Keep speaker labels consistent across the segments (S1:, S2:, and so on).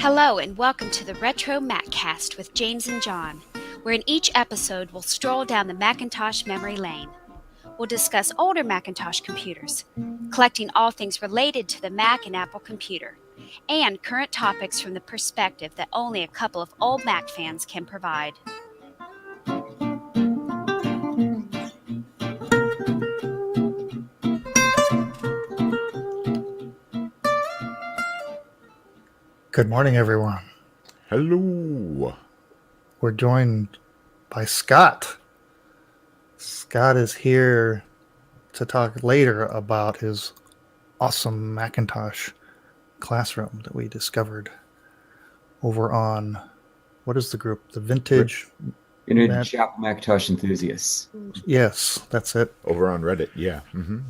S1: Hello and welcome to the RetroMacCast with James and John, where in each episode we'll stroll down the Macintosh memory lane. We'll discuss older Macintosh computers, collecting all things related to the Mac and Apple computer, and current topics from the perspective that only a couple of old Mac fans can provide.
S2: Good morning, everyone.
S3: Hello.
S2: We're joined by Scott. Scott is here to talk later about his awesome Macintosh classroom that we discovered over on, what is the group? The Vintage...
S4: Apple Macintosh Enthusiasts.
S2: Yes, that's it.
S3: Over on Reddit, yeah. Mm-hmm.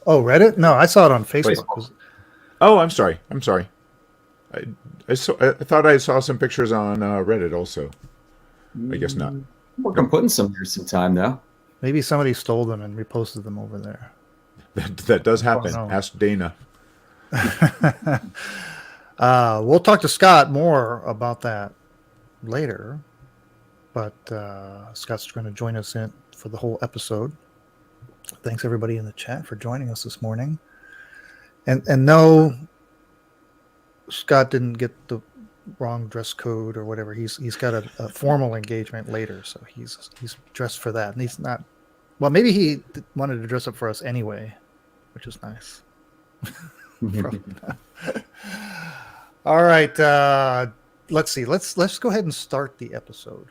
S2: Oh, Reddit? No, I saw it on Facebook.
S3: Oh, I'm sorry. I thought I saw some pictures on Reddit also. I guess not.
S4: Work on putting some here sometime, though.
S2: Maybe somebody stole them and reposted them over there.
S3: That does happen. Ask Dana.
S2: We'll talk to Scott more about that later. But Scott's going to join us in for the whole episode. Thanks, everybody in the chat, for joining us this morning. And no... Scott didn't get the wrong dress code or whatever. He's got a formal engagement later, so he's dressed for that. And he's not. Well, maybe he wanted to dress up for us anyway, which is nice. All right, let's see. Let's go ahead and start the episode,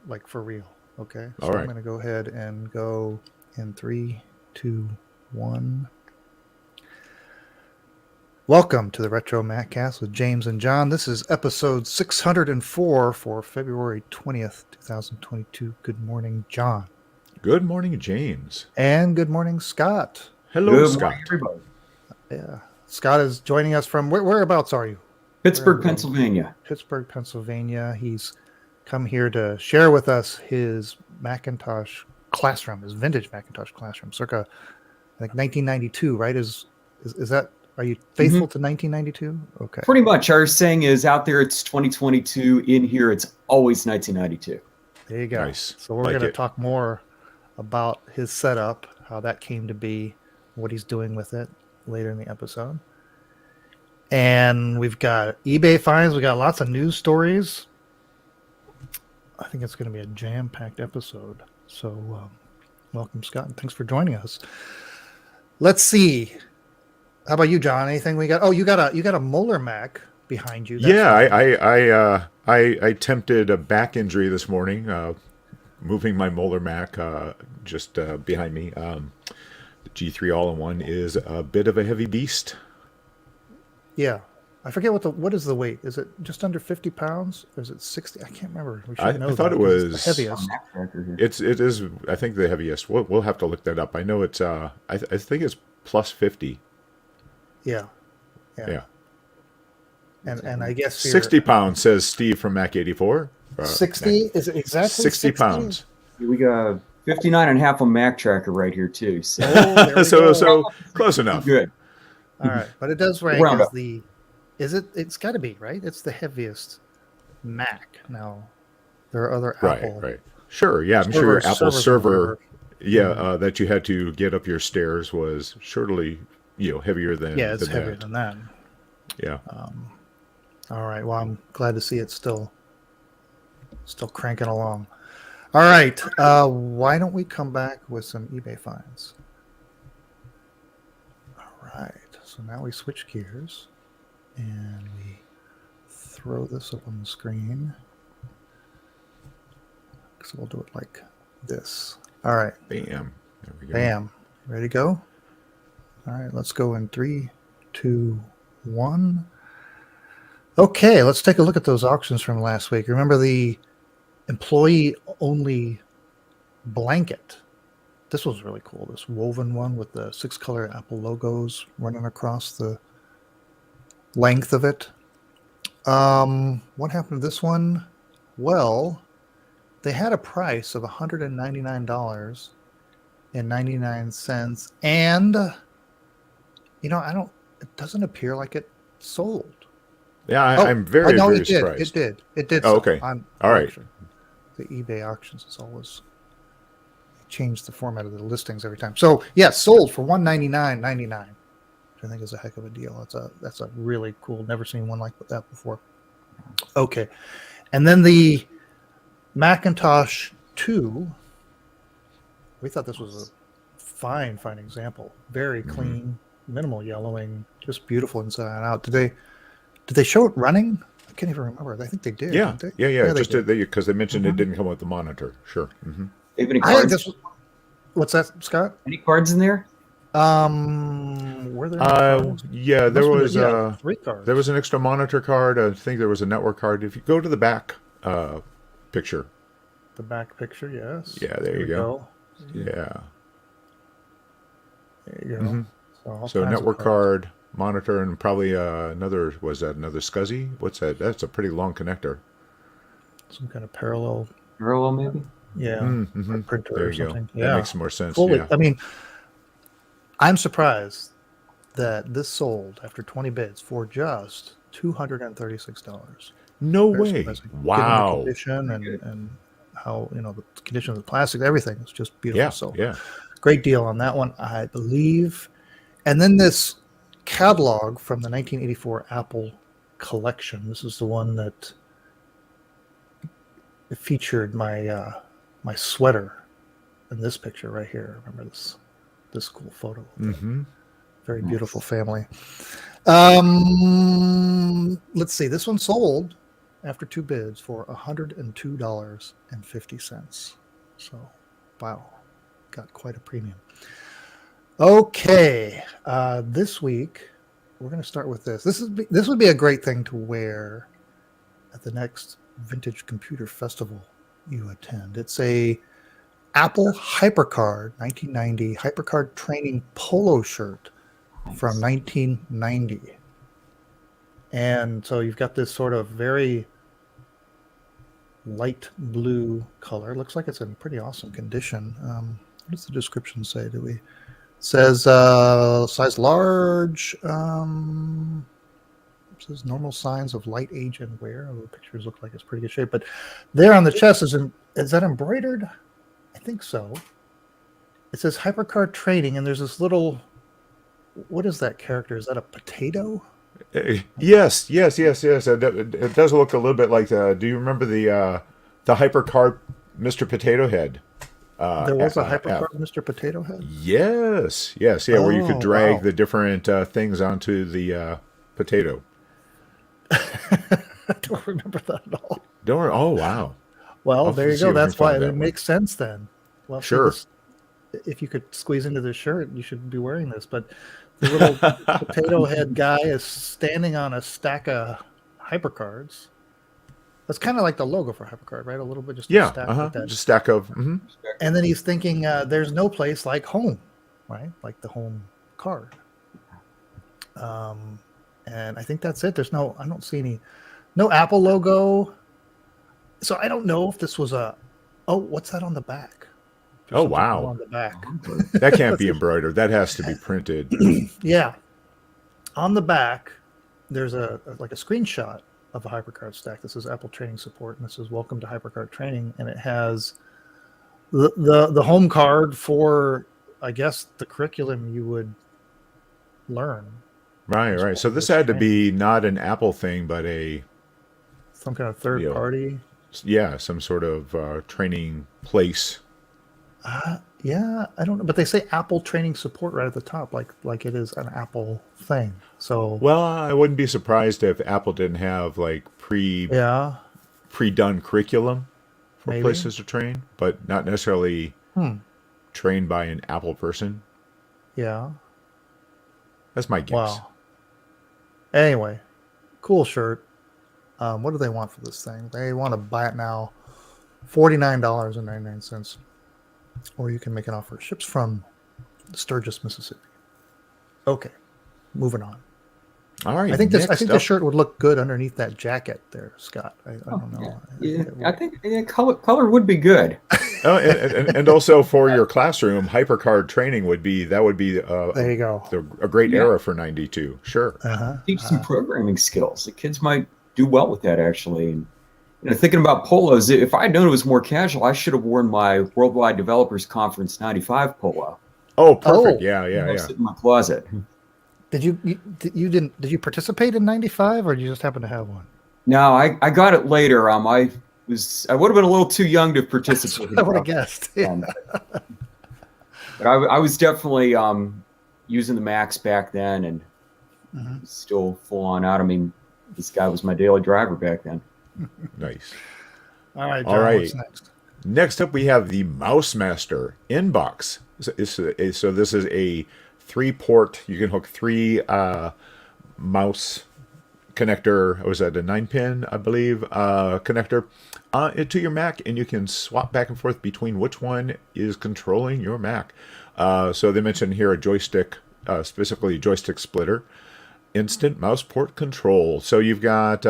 S2: like for real. Okay. So I'm going to go ahead and go in 3, 2, 1. Welcome to the RetroMacCast with James and John. This is episode 604 for February 20th, 2022. Good morning, John.
S3: Good morning, James.
S2: And good morning, Scott.
S3: Hello,
S4: good
S3: Scott.
S4: Morning, everybody.
S2: Yeah. Scott is joining us from, whereabouts are you?
S4: Pittsburgh, Pennsylvania.
S2: Pittsburgh, Pennsylvania. He's come here to share with us his Macintosh classroom, his vintage Macintosh classroom, circa, I think, 1992, right? Is that... Are you faithful to 1992? Okay.
S4: Pretty much. Our saying is out there, it's 2022. In here, it's always 1992.
S2: There you go.
S3: Nice.
S2: So we're going to talk more about his setup, how that came to be, what he's doing with it later in the episode. And we've got eBay finds. We got lots of news stories. I think it's going to be a jam-packed episode. So welcome, Scott, and thanks for joining us. Let's see. How about you, John? Anything we got? Oh, you got a molar Mac behind you.
S3: That's I attempted a back injury this morning, moving my molar Mac just behind me. The G3 All-in-One is a bit of a heavy beast.
S2: Yeah, I forget what is the weight. Is it just under 50 pounds, or is it 60? I can't remember. We should know.
S3: I thought it was
S2: the heaviest.
S3: It is. I think the heaviest. We'll have to look that up. I know it's. I think it's plus 50.
S2: Yeah. And I guess
S3: 60 pounds, says Steve from Mac 84.
S2: 60? Is it exactly
S3: 60 pounds?
S4: We got 59 and a half on Mac Tracker right here too. So,
S3: so close enough.
S4: Good.
S2: All right, but it does rank as the. Is it? It's got to be, right. It's the heaviest Mac. Now, there are other Apple.
S3: Right. Sure. Yeah, I'm sure your Apple server. That you had to get up your stairs was surely. Heavier than
S2: it's heavier than that.
S3: Yeah.
S2: All right. Well, I'm glad to see it's still cranking along. All right. Why don't we come back with some eBay finds? All right. So now we switch gears and we throw this up on the screen. So we'll do it like this. All right.
S3: Bam. There we go.
S2: Bam. Ready to go? All right, let's go in 3, 2, 1. Okay, let's take a look at those auctions from last week. Remember the employee-only blanket? This was really cool, this woven one with the 6-color Apple logos running across the length of it. What happened to this one? Well, they had a price of $199.99, and... it doesn't appear like it sold.
S3: Yeah,
S2: Oh,
S3: I'm very,
S2: no,
S3: very
S2: it did.
S3: surprised.
S2: It did.
S3: Oh,
S2: Sell
S3: okay.
S2: on
S3: All right.
S2: auction. The eBay auctions is always change the format of the listings every time. So yes, sold for $199.99, which I think is a heck of a deal. That's a really cool. Never seen one like that before. Okay, and then the Macintosh II. We thought this was a fine example. Very clean, minimal yellowing, just beautiful inside and out. Did they show it running? I can't even remember. I think they did.
S3: Yeah,
S2: Didn't they?
S3: yeah.
S2: They
S3: Just
S2: did.
S3: because they mentioned it didn't come with the monitor. Sure.
S4: They have any
S2: I think
S4: cards?
S2: this. What's that, Scott?
S4: Any cards in there?
S2: Were there any cards?
S3: Yeah, there
S2: Must have
S3: was
S2: been, yeah, 3 cards.
S3: there was an extra monitor card. I think there was a network card. If you go to the back picture,
S2: The back picture, yes.
S3: Yeah, there you
S2: we
S3: go. Yeah.
S2: There you go. So, all
S3: So
S2: kinds of
S3: network
S2: cards.
S3: card, monitor, and probably another. Was that another SCSI? What's that? That's a pretty long connector.
S2: Some kind of parallel,
S4: Parallel, maybe?
S2: yeah,
S3: Mm-hmm.
S2: printer
S3: There
S2: or
S3: you go.
S2: something.
S3: That
S2: Yeah,
S3: makes more sense.
S2: fully.
S3: Yeah.
S2: I mean, I'm surprised that this sold after 20 bids for just $236.
S3: No
S2: Very
S3: way.
S2: surprising, given the
S3: Wow.
S2: condition and how the condition of the plastic, everything is just beautiful.
S3: Yeah.
S2: So
S3: Yeah.
S2: great deal on that one, I believe. And then this catalog from the 1984 Apple collection. This is the one that featured my my sweater in this picture right here. Remember this cool photo?
S3: Mm-hmm.
S2: Very beautiful family. Let's see. This one sold after 2 bids for $102.50. So, wow, got quite a premium. Okay, this week we're going to start with this. This would be a great thing to wear at the next Vintage Computer Festival you attend. It's a Apple Hypercard 1990 Hypercard training polo shirt from 1990. And so you've got this sort of very light blue color. It looks like it's in pretty awesome condition. What does the description say? It says size large. Says normal signs of light age and wear. The pictures look like it's pretty good shape. But there on the chest is that embroidered? I think so. It says Hypercard training, and there's this little. What is that character? Is that a potato?
S3: Yes. It does look a little bit like the. Do you remember the HyperCard Mr. Potato Head?
S2: There was a HyperCard Mr. Potato Head?
S3: Yes, yeah, where you could drag
S2: wow.
S3: the different things onto the potato.
S2: I don't remember that at all.
S3: Don't worry. Oh, wow.
S2: Well,
S3: I'll
S2: there you
S3: see
S2: go.
S3: if we can
S2: That's why
S3: find that
S2: it
S3: one.
S2: makes sense then. Well, see,
S3: Sure.
S2: if you could squeeze into this shirt, you should be wearing this. But the little potato head guy is standing on a stack of HyperCards. That's kind of like the logo for HyperCard, right? A little bit, just a
S3: Yeah,
S2: stack like that.
S3: just stack of.
S2: And then he's thinking, there's no place like home, right? Like the home card. And I think that's it. I don't see no Apple logo. So I don't know if this was what's that on the back? There's
S3: Oh,
S2: something
S3: wow.
S2: on the back.
S3: That can't be embroidered. That has to be printed.
S2: Yeah. On the back, there's a screenshot of a HyperCard stack. This is Apple Training Support, and this is Welcome to HyperCard Training, and it has the home card for, I guess, the curriculum you would learn.
S3: Right. So this had to be not an Apple thing, but
S2: Some kind of third party.
S3: Yeah, some sort of training place.
S2: Yeah, I don't know, but they say Apple Training Support right at the top, like it is an Apple thing. So
S3: Well, I wouldn't be surprised if Apple didn't have like pre-done curriculum for
S2: Maybe.
S3: places to train, but not necessarily trained by an Apple person.
S2: Yeah.
S3: That's my guess.
S2: Wow. Anyway, cool shirt. What do they want for this thing? They want to buy it now, $49.99, or you can make an offer. It ships from Sturgis, Mississippi. Okay, moving on.
S3: All right.
S2: I think this
S3: next up-
S2: shirt would look good underneath that jacket there, Scott. I don't know.
S4: I think color would be good.
S3: Oh, and also for your classroom, Hypercard training would be
S2: there you go.
S3: a great era for 92. Sure.
S4: Teach some programming skills. The kids might do well with that, actually. And thinking about polos, if I'd known it was more casual, I should have worn my Worldwide Developers Conference 95 polo.
S3: Oh, perfect. Yeah.
S4: Sit in my closet.
S2: Did you participate in 95 or did you just happen to have one?
S4: No, I got it later. I would have been a little too young to participate.
S2: I would have guessed. Yeah.
S4: But I was definitely using the Macs back then, and still full on out. I mean, this guy was my daily driver back then.
S3: Nice.
S2: All right, John, what's next?
S3: Next up, we have the Mousemaster Inbox. So this is a 3-port. You can hook 3 mouse connector. Was that a 9-pin, I believe, connector into your Mac, and you can swap back and forth between which one is controlling your Mac. So they mentioned here a joystick, specifically a joystick splitter. Instant mouse port control. So you've got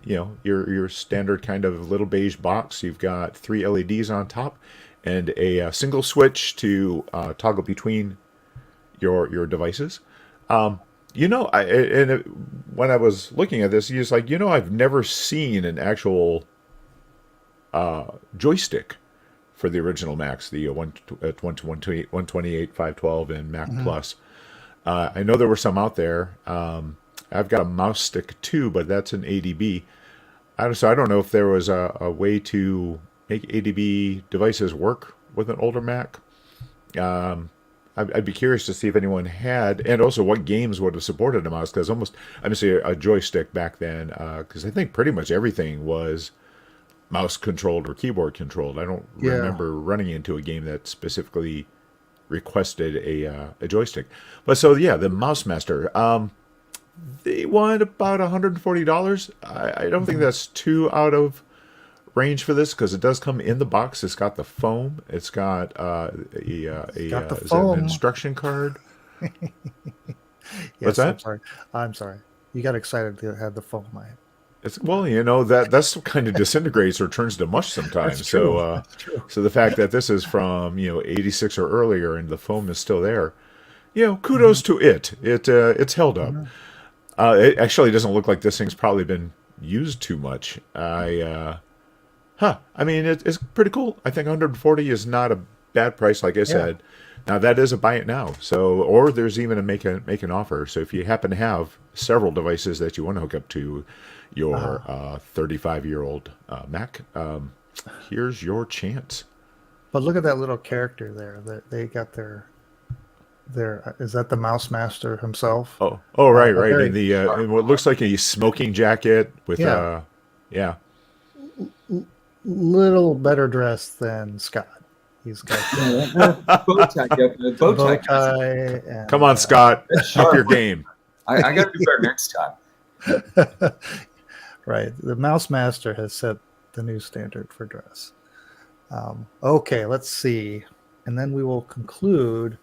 S3: your standard kind of little beige box. You've got 3 LEDs on top and a single switch to toggle between your devices. When I was looking at this, he's like, I've never seen an actual joystick for the original Macs, the 128, 512, and Mac Plus. I know there were some out there. I've got a mouse stick too, but that's an ADB. So I don't know if there was a way to make ADB devices work with an older Mac. I'd be curious to see if anyone had, and also what games would have supported a mouse, because a joystick back then, because I think pretty much everything was mouse controlled or keyboard controlled. I don't remember running into a game that specifically requested a joystick. But so the Mousemaster, they want about $140. I don't think that's too out of range for this, because it does come in the box. It's got the foam. It's got an instruction card. What's that?
S2: I'm sorry. You got excited to have the foam.
S3: That's kind of disintegrates or turns to mush sometimes.
S2: That's true. That's true.
S3: So the fact that this is from 86 or earlier and the foam is still there, kudos to it. It's held up. It actually doesn't look like this thing's probably been used too much. It's pretty cool. I think 140 is not a bad price, like I said. Now that is a buy it now. So, or there's even a make an offer. So if you happen to have several devices that you want to hook up to your 35-year-old Mac, here's your chance.
S2: But look at that little character there. That they got their is that the Mousemaster himself?
S3: Oh, right. In what looks like a smoking jacket with
S2: little better dressed than Scott. He's got
S4: bow tie.
S2: And,
S3: come on, Scott, up your game.
S4: I got to do better next time.
S2: Right, the Mousemaster has set the new standard for dress. Okay, let's see, and then we will conclude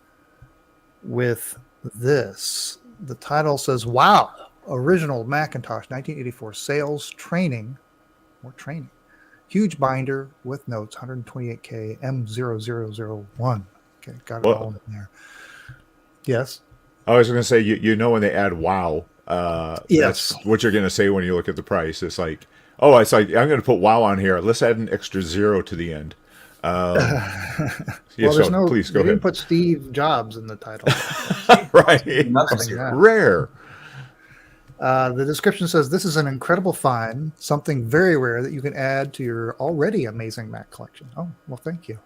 S2: with this. The title says, "Wow, original Macintosh 1984 sales training, more training, huge binder with notes, 128K M0001." Okay, got it all in there. Yes.
S3: I was going to say, when they add "wow,"
S2: yes,
S3: that's what you're going to say when you look at the price. It's like, I'm going to put "wow" on here. Let's add an extra 0 to the end. Please go ahead.
S2: They didn't put Steve Jobs in the title.
S3: Right. Rare.
S2: The description says, "This is an incredible find, something very rare that you can add to your already amazing Mac collection." Oh, well, thank you.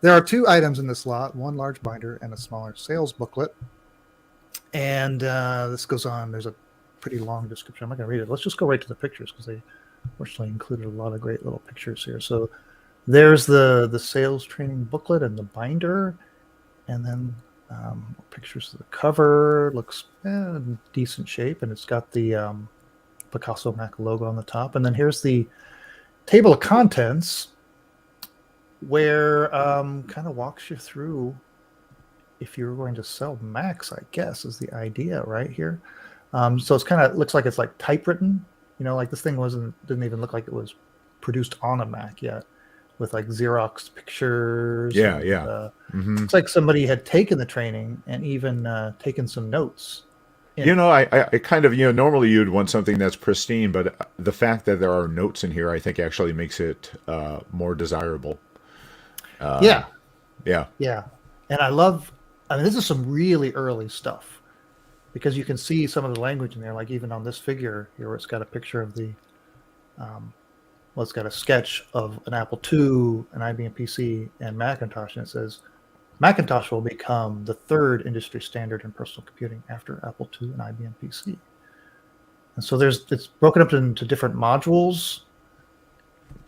S2: There are 2 items in this lot, one large binder and a smaller sales booklet. And this goes on. There's a pretty long description. I'm not going to read it. Let's just go right to the pictures, because they fortunately included a lot of great little pictures here. So there's the sales training booklet and the binder, and then pictures of the cover. Looks in decent shape, and it's got the Picasso Mac logo on the top. And then here's the table of contents, where kind of walks you through if you're going to sell Macs, I guess, is the idea right here. So it's kind of looks like it's like typewritten. Like this thing didn't even look like it was produced on a Mac yet, with like Xerox pictures.
S3: Yeah,
S2: and,
S3: yeah.
S2: It's like somebody had taken the training and even taken some notes.
S3: I kind of, normally you'd want something that's pristine, but the fact that there are notes in here, I think actually makes it more desirable.
S2: Yeah.
S3: Yeah.
S2: Yeah. And I mean, this is some really early stuff, because you can see some of the language in there, like even on this figure here, where it's got a picture of it's got a sketch of an Apple II, an IBM PC, and Macintosh, and it says, Macintosh will become the third industry standard in personal computing after Apple II and IBM PC. And so it's broken up into different modules,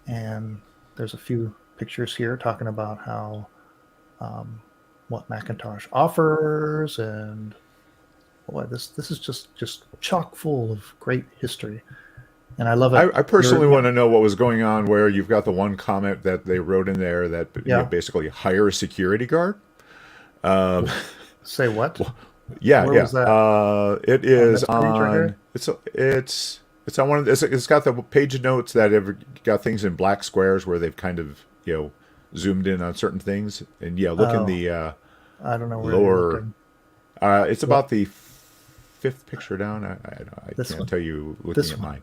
S2: and there's a few pictures here talking about how what Macintosh offers, and boy, this is just chock full of great history. And I love it.
S3: I personally want to know what was going on where you've got the one comment that they wrote in there that basically hire a security guard.
S2: Say what?
S3: Yeah,
S2: Where
S3: yeah.
S2: was that?
S3: It is
S2: on.
S3: It's on one of it's got the page of notes that have got things in black squares where they've kind of zoomed in on certain things. And look in the
S2: I don't know where
S3: lower. It's about the fifth picture down. I can't tell you looking at mine.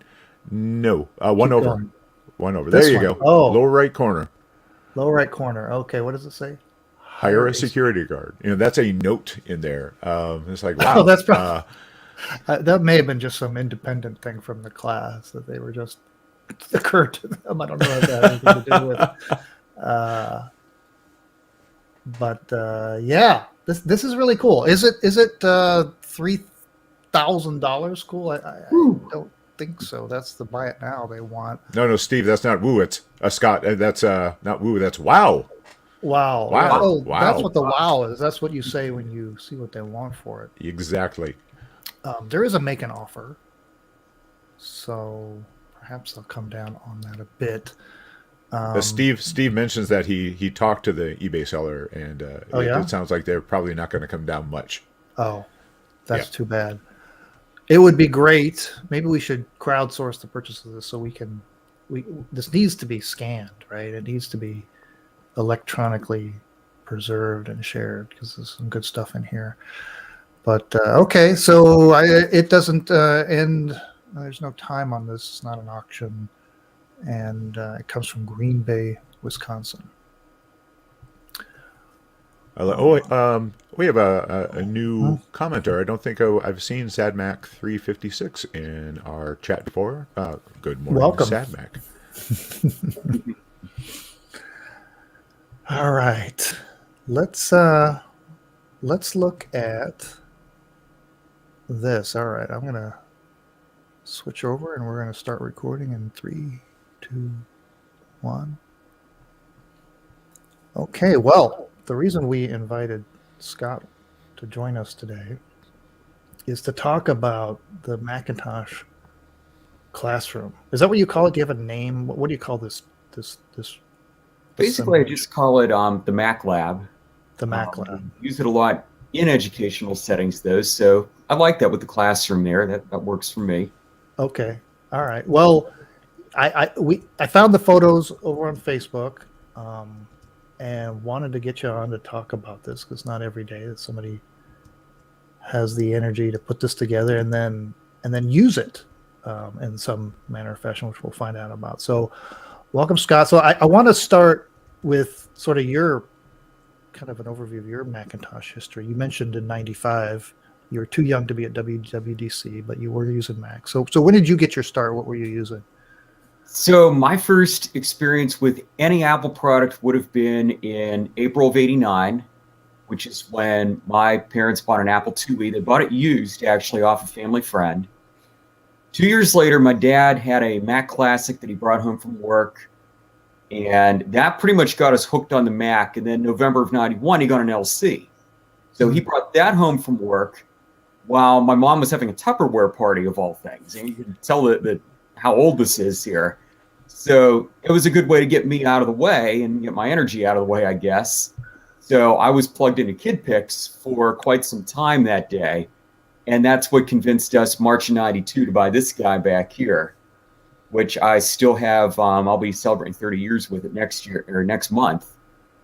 S3: No, one over.
S2: Going.
S3: One over. There you go.
S2: Oh.
S3: Lower right corner.
S2: Lower right corner. Okay, what does it say?
S3: Hire a security guard. That's a note in there. It's like, wow.
S2: Oh, that's probably that may have been just some independent thing from the class that they were just occurred to them. I don't know if that had anything to do with. But yeah, this is really cool. Is it $3,000 cool? I don't think so. That's the buy it now they want.
S3: No, Steve, that's not woo. It's Scott. That's not woo. That's wow.
S2: Wow.
S3: Wow.
S2: Oh,
S3: Wow.
S2: That's what the wow is. That's what you say when you see what they want for it.
S3: Exactly.
S2: There is a make an offer, so perhaps I'll come down on that a bit.
S3: Steve mentions that he talked to the eBay seller, and it sounds like they're probably not going to come down much.
S2: Oh, that's too bad. It would be great. Maybe we should crowdsource the purchase of this so this needs to be scanned, right? It needs to be electronically preserved and shared, because there's some good stuff in here. But okay, so it doesn't end. There's no time on this. It's not an auction, and it comes from Green Bay, Wisconsin. We have a new commenter. I don't think I've seen SadMac 356 in our chat before. Good morning, welcome,
S3: SadMac.
S2: All right, let's look at this. All right, I'm gonna switch over, and we're gonna start recording in 3, 2, 1. Okay, well, the reason we invited Scott to join us today is to talk about the Macintosh classroom. Is that what you call it? Do you have a name? What do you call this?
S4: Basically, I just call it the Mac Lab.
S2: The Mac Lab.
S4: Use it a lot in educational settings, though. So I like that with the classroom there. That works for me.
S2: Okay. All right. Well, I found the photos over on Facebook, and wanted to get you on to talk about this, because not every day that somebody has the energy to put this together and then use it in some manner or fashion, which we'll find out about. So welcome, Scott. So I want to start with sort of your kind of an overview of your Macintosh history. You mentioned in '95 you were too young to be at WWDC, but you were using Mac. So when did you get your start? What were you using?
S4: So my first experience with any Apple product would have been in April of '89, which is when my parents bought an Apple IIe. They bought it used, actually, off a family friend. 2 years later, my dad had a Mac Classic that he brought home from work, and that pretty much got us hooked on the Mac. And then November of '91, he got an LC. So he brought that home from work while my mom was having a Tupperware party, of all things. And you can tell that how old this is here. So it was a good way to get me out of the way and get my energy out of the way, I guess. So I was plugged into KidPix for quite some time that day. And that's what convinced us March of 92 to buy this guy back here, which I still have. I'll be celebrating 30 years with it next year or next month.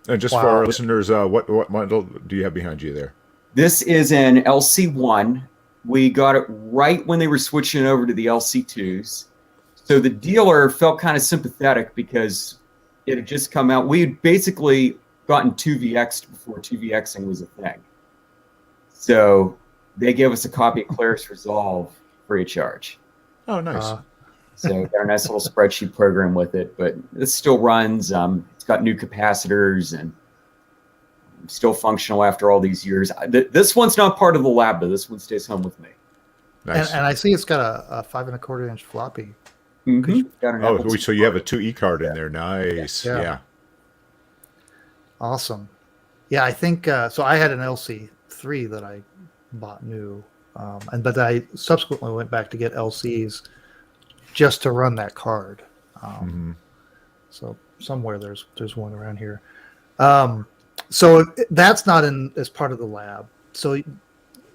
S3: And just for our listeners, what model do you have behind you there?
S4: This is an LC1. We got it right when they were switching over to the LC2s. So the dealer felt kind of sympathetic because it had just come out. We had basically gotten 2VX'd before 2VXing was a thing. So they gave us a copy of Claris Resolve free of charge.
S3: Oh, nice.
S4: So got a nice little spreadsheet program with it, but it still runs. It's got new capacitors and still functional after all these years. This one's not part of the lab, though. This one stays home with me.
S2: Nice. And I see it's got a 5 1/4 inch floppy.
S4: Mm-hmm.
S3: So you have a 2E card in there. Nice. Yeah.
S2: Awesome. Yeah, I think so. I had an LC3 that I bought new, but I subsequently went back to get LCs just to run that card. So somewhere there's one around here. So that's not as part of the lab. So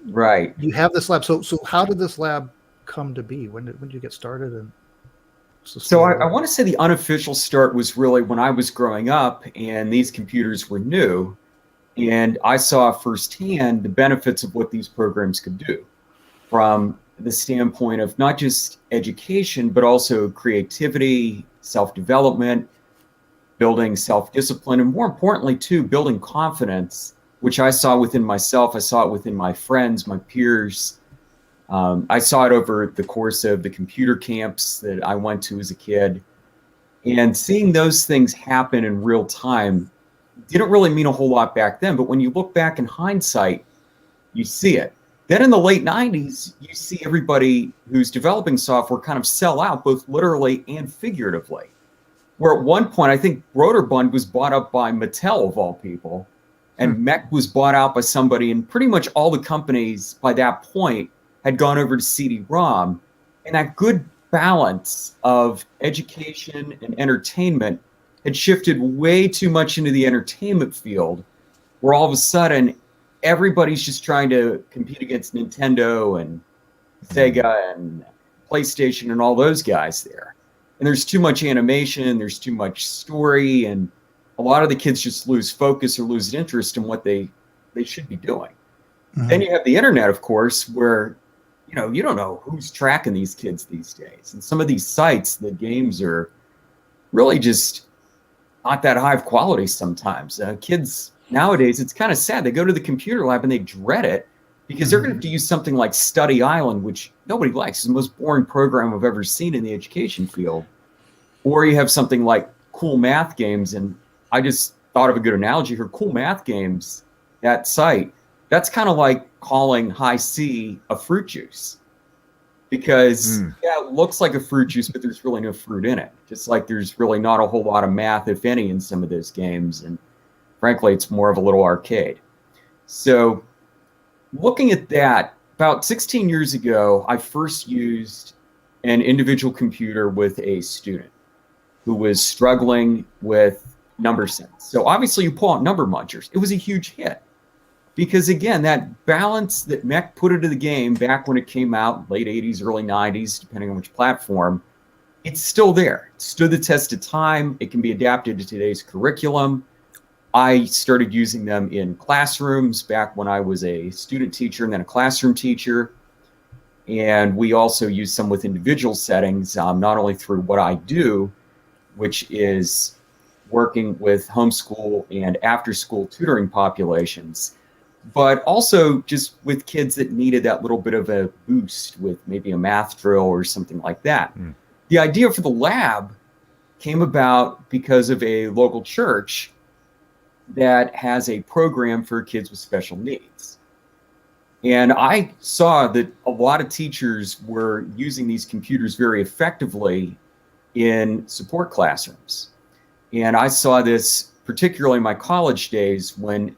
S4: right,
S2: you have this lab. So how did this lab come to be? When did you get started? And
S4: so I want to say the unofficial start was really when I was growing up, and these computers were new, and I saw firsthand the benefits of what these programs could do, from the standpoint of not just education, but also creativity, self-development, building self-discipline, and more importantly, too, building confidence, which I saw within myself. I saw it within my friends, my peers. I saw it over the course of the computer camps that I went to as a kid. And seeing those things happen in real time didn't really mean a whole lot back then. But when you look back in hindsight, you see it. Then in the late 90s, you see everybody who's developing software kind of sell out, both literally and figuratively. Where at one point, I think Broderbund was bought up by Mattel, of all people, and Mech was bought out by somebody, and pretty much all the companies by that point had gone over to CD-ROM, and that good balance of education and entertainment had shifted way too much into the entertainment field, where all of a sudden, everybody's just trying to compete against Nintendo and Sega and PlayStation and all those guys there. And there's too much animation, there's too much story, and a lot of the kids just lose focus or lose interest in what they should be doing. Then you have the internet, of course, where you don't know who's tracking these kids these days. And some of these sites, the games are really just not that high of quality sometimes. Kids nowadays, it's kind of sad. They go to the computer lab and they dread it because they're going to have to use something like Study Island, which nobody likes. It's the most boring program I've ever seen in the education field. Or you have something like Cool Math Games, and I just thought of a good analogy here. Cool Math Games, that site, that's kind of like calling High C a fruit juice. Because, it looks like a fruit juice, but there's really no fruit in it. Just like there's really not a whole lot of math, if any, in some of those games. And frankly, it's more of a little arcade. So looking at that, about 16 years ago, I first used an individual computer with a student who was struggling with number sense. So obviously you pull out number munchers. It was a huge hit. Because again, that balance that Mech put into the game back when it came out, late 80s, early 90s, depending on which platform, it's still there. It stood the test of time. It can be adapted to today's curriculum. I started using them in classrooms back when I was a student teacher and then a classroom teacher. And we also use some with individual settings, not only through what I do, which is working with homeschool and after-school tutoring populations, but also just with kids that needed that little bit of a boost with maybe a math drill or something like that. The idea for the lab came about because of a local church that has a program for kids with special needs. And I saw that a lot of teachers were using these computers very effectively in support classrooms. And I saw this particularly in my college days when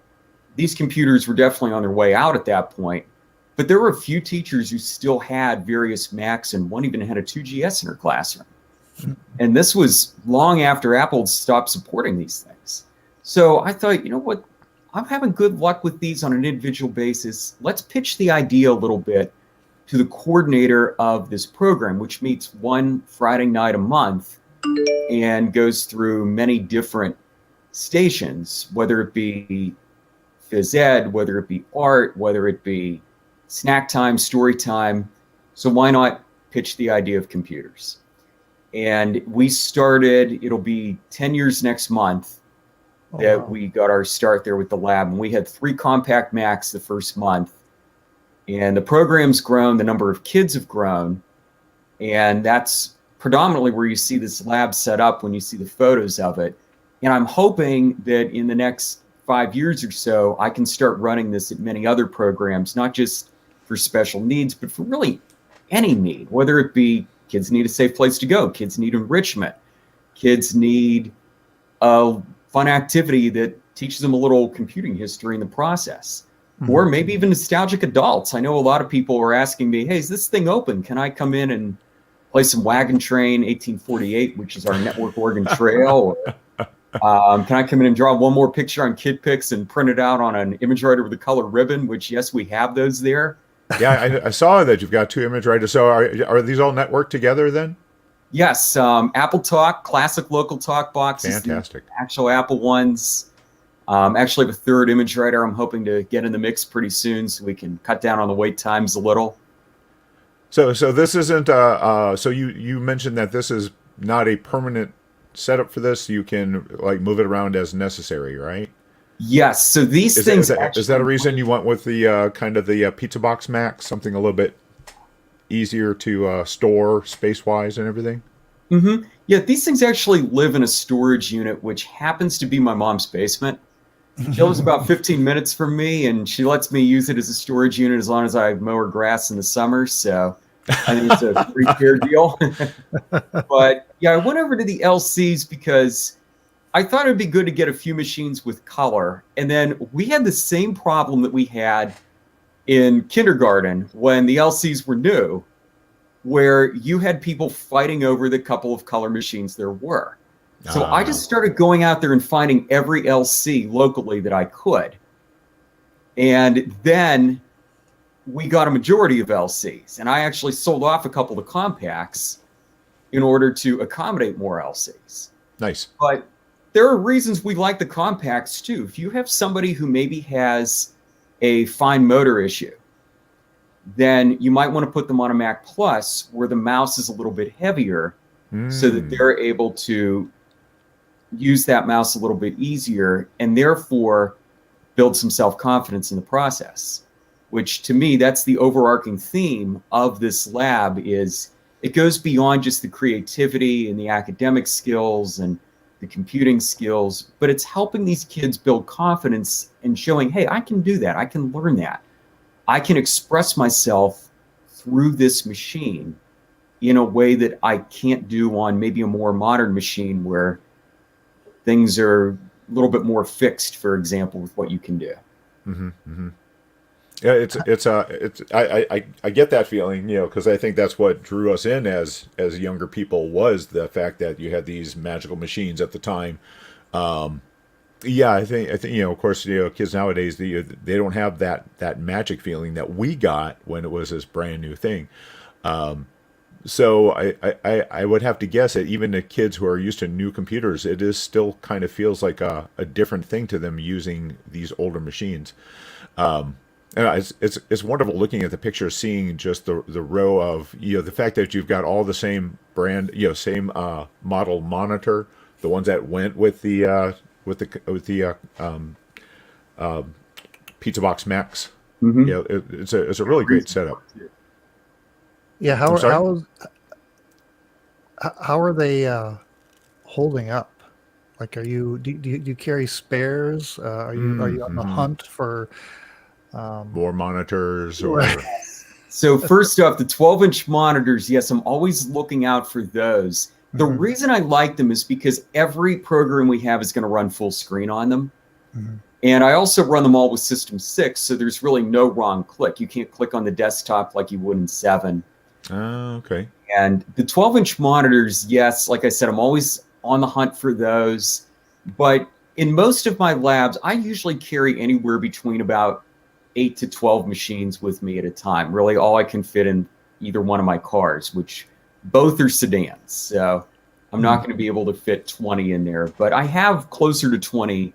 S4: these computers were definitely on their way out at that point. But there were a few teachers who still had various Macs, and one even had a 2GS in her classroom. And this was long after Apple stopped supporting these things. So I thought, you know what? I'm having good luck with these on an individual basis. Let's pitch the idea a little bit to the coordinator of this program, which meets one Friday night a month and goes through many different stations, whether it be phys ed, whether it be art, whether it be snack time, story time. So why not pitch the idea of computers? And we started, it'll be 10 years next month that we got our start there with the lab. And we had 3 compact Macs the first month. And the program's grown, the number of kids have grown. And that's predominantly where you see this lab set up when you see the photos of it. And I'm hoping that in the next 5 years or so, I can start running this at many other programs, not just for special needs, but for really any need, whether it be kids need a safe place to go, kids need enrichment, kids need a fun activity that teaches them a little computing history in the process. Or maybe even nostalgic adults. I know a lot of people are asking me, hey, is this thing open? Can I come in and play some Wagon Train 1848, which is our network Oregon Trail? Or can I come in and draw one more picture on KidPix and print it out on an image writer with a color ribbon, which, yes, we have those there.
S3: Yeah, I saw that you've got 2 image writers. So are these all networked together then?
S4: Yes, Apple Talk, classic local talk boxes.
S3: Fantastic.
S4: The actual Apple ones. Actually have a 3rd image writer I'm hoping to get in the mix pretty soon so we can cut down on the wait times a little.
S3: So this isn't, so you mentioned that this is not a permanent setup for this. You can like move it around as necessary, right?
S4: Yes. So these things
S3: is that a reason you went with the kind of the pizza box Mac, something a little bit easier to store space-wise and everything?
S4: Mm-hmm. Yeah, these things actually live in a storage unit, which happens to be my mom's basement. She lives about 15 minutes from me, and she lets me use it as a storage unit as long as I mow her grass in the summer. So I think it's a pretty fair deal. But yeah, I went over to the LCs because I thought it would be good to get a few machines with color. And then we had the same problem that we had in kindergarten when the LCs were new, where you had people fighting over the couple of color machines there were. So I just started going out there and finding every LC locally that I could. And then we got a majority of LCs. And I actually sold off a couple of compacts in order to accommodate more LCs.
S3: Nice.
S4: But there are reasons we like the compacts too. If you have somebody who maybe has a fine motor issue, then you might want to put them on a Mac Plus where the mouse is a little bit heavier so that they're able to use that mouse a little bit easier and therefore build some self-confidence in the process, which to me, that's the overarching theme of this lab. Is it goes beyond just the creativity and the academic skills and the computing skills, but it's helping these kids build confidence and showing, hey, I can do that. I can learn that. I can express myself through this machine in a way that I can't do on maybe a more modern machine where things are a little bit more fixed, for example, with what you can do.
S3: Mm-hmm, mm-hmm. Yeah, I get that feeling, because I think that's what drew us in as younger people was the fact that you had these magical machines at the time. Yeah, I think of course, kids nowadays they don't have that magic feeling that we got when it was this brand new thing. So I would have to guess that even the kids who are used to new computers, it is still kind of feels like a different thing to them using these older machines. And it's wonderful looking at the picture, seeing just the row of the fact that you've got all the same brand, same model monitor, the ones that went with the pizza box Macs.
S4: Mm-hmm.
S3: It's a really great setup.
S2: Yeah, how are they holding up? Like, do you carry spares? Are you on the hunt for
S3: more monitors? Or
S4: So first off, the 12-inch monitors, yes, I'm always looking out for those. The reason I like them is because every program we have is going to run full screen on them. Mm-hmm. And I also run them all with System 6, so there's really no wrong click. You can't click on the desktop like you would in 7.
S3: Oh, okay.
S4: And the 12-inch monitors, yes, like I said, I'm always on the hunt for those. But in most of my labs, I usually carry anywhere between about 8 to 12 machines with me at a time. Really, all I can fit in either one of my cars, which both are sedans. So I'm not going to be able to fit 20 in there, but I have closer to 20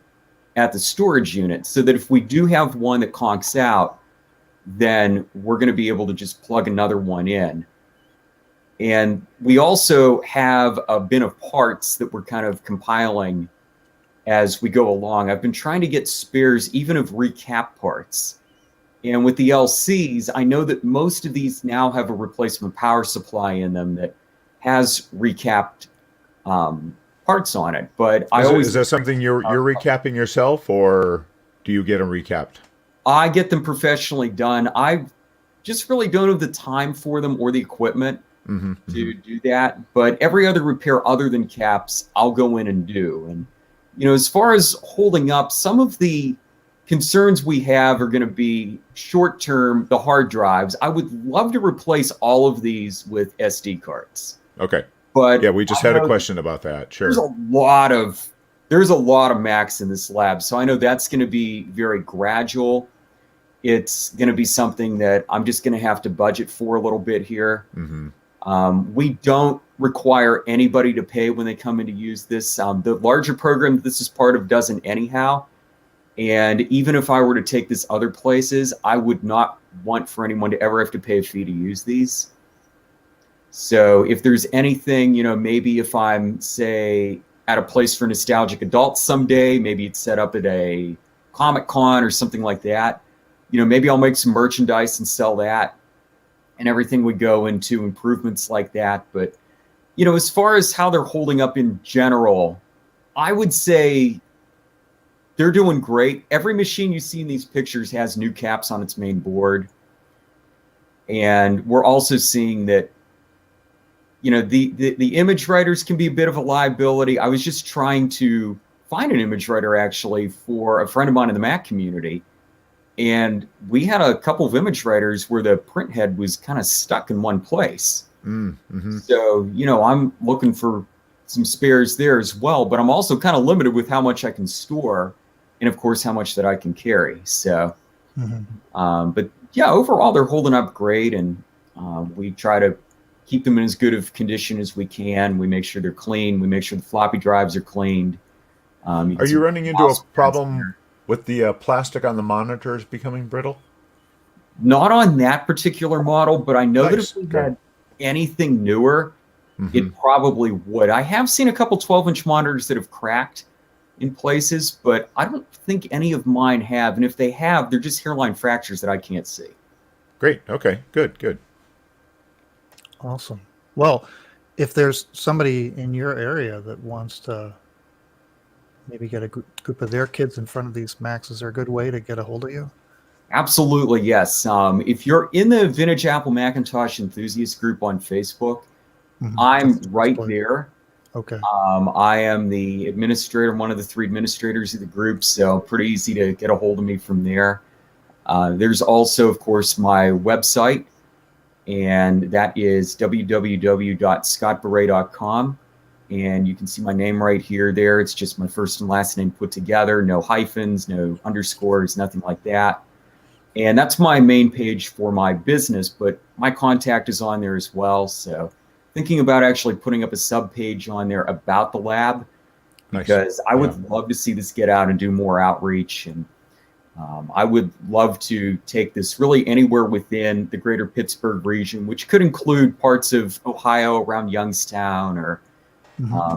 S4: at the storage unit, so that if we do have one that conks out, then we're going to be able to just plug another one in. And we also have a bin of parts that we're kind of compiling as we go along. I've been trying to get spares even of recap parts. And with the LCs, I know that most of these now have a replacement power supply in them that has recapped parts on it. But
S3: is that something you're recapping yourself, or do you get them recapped?
S4: I get them professionally done. I just really don't have the time for them or the equipment to do that. But every other repair other than caps, I'll go in and do. And, you know, as far as holding up, some of the concerns we have are going to be short-term, the hard drives. I would love to replace all of these with SD cards.
S3: Okay.
S4: But
S3: yeah, we just had a question about that. Sure.
S4: There's a lot of Macs in this lab, so I know that's going to be very gradual. It's going to be something that I'm just going to have to budget for a little bit here. We don't require anybody to pay when they come in to use this. The larger program that this is part of doesn't anyhow. And even if I were to take this other places, I would not want for anyone to ever have to pay a fee to use these. So if there's anything, you know, maybe if I'm, say, at a place for nostalgic adults someday, maybe it's set up at a Comic-Con or something like that, you know, maybe I'll make some merchandise and sell that, and everything would go into improvements like that. But, you know, as far as how they're holding up in general, I would say they're doing great. Every machine you see in these pictures has new caps on its main board. And we're also seeing that, you know, the image writers can be a bit of a liability. I was just trying to find an image writer actually for a friend of mine in the Mac community. And we had a couple of image writers where the print head was kind of stuck in one place. So, you know, I'm looking for some spares there as well, but I'm also kind of limited with how much I can store and, of course, how much that I can carry. So, but yeah, overall, they're holding up great. And we try to keep them in as good of condition as we can. We make sure they're clean. We make sure the floppy drives are cleaned.
S3: Are you running into a problem with the plastic on the monitors becoming brittle?
S4: Not on that particular model, but I know that if we had anything newer, it probably would. I have seen a couple 12-inch monitors that have cracked in places, but I don't think any of mine have. And if they have, they're just hairline fractures that I can't see.
S3: Great. Okay. Good.
S2: Awesome. Well, if there's somebody in your area that wants to maybe get a group of their kids in front of these Macs, is there a good way to get a hold of you?
S4: Absolutely, yes. If you're in the Vintage Apple Macintosh Enthusiast group on Facebook, I'm right there.
S2: Okay.
S4: I am the administrator, one of the 3 administrators of the group, so pretty easy to get a hold of me from there. There's also, of course, my website, and that is www.scottbaret.com. And you can see my name right here, there. It's just my first and last name put together, no hyphens, no underscores, nothing like that. And that's my main page for my business, but my contact is on there as well. So thinking about actually putting up a sub page on there about the lab, because I would love to see this get out and do more outreach. And I would love to take this really anywhere within the greater Pittsburgh region, which could include parts of Ohio around Youngstown, or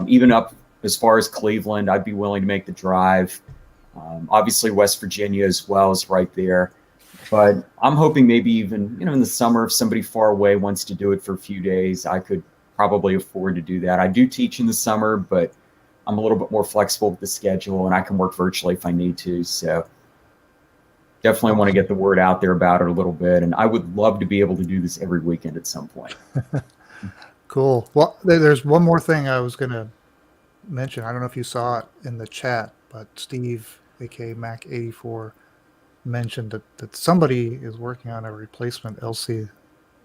S4: even up as far as Cleveland. I'd be willing to make the drive. Obviously, West Virginia as well is right there. But I'm hoping maybe even, you know, in the summer, if somebody far away wants to do it for a few days, I could probably afford to do that. I do teach in the summer, but I'm a little bit more flexible with the schedule, and I can work virtually if I need to. So definitely want to get the word out there about it a little bit. And I would love to be able to do this every weekend at some point.
S2: Cool. Well, there's one more thing I was going to mention. I don't know if you saw it in the chat, but Steve, aka Mac84, mentioned that somebody is working on a replacement LC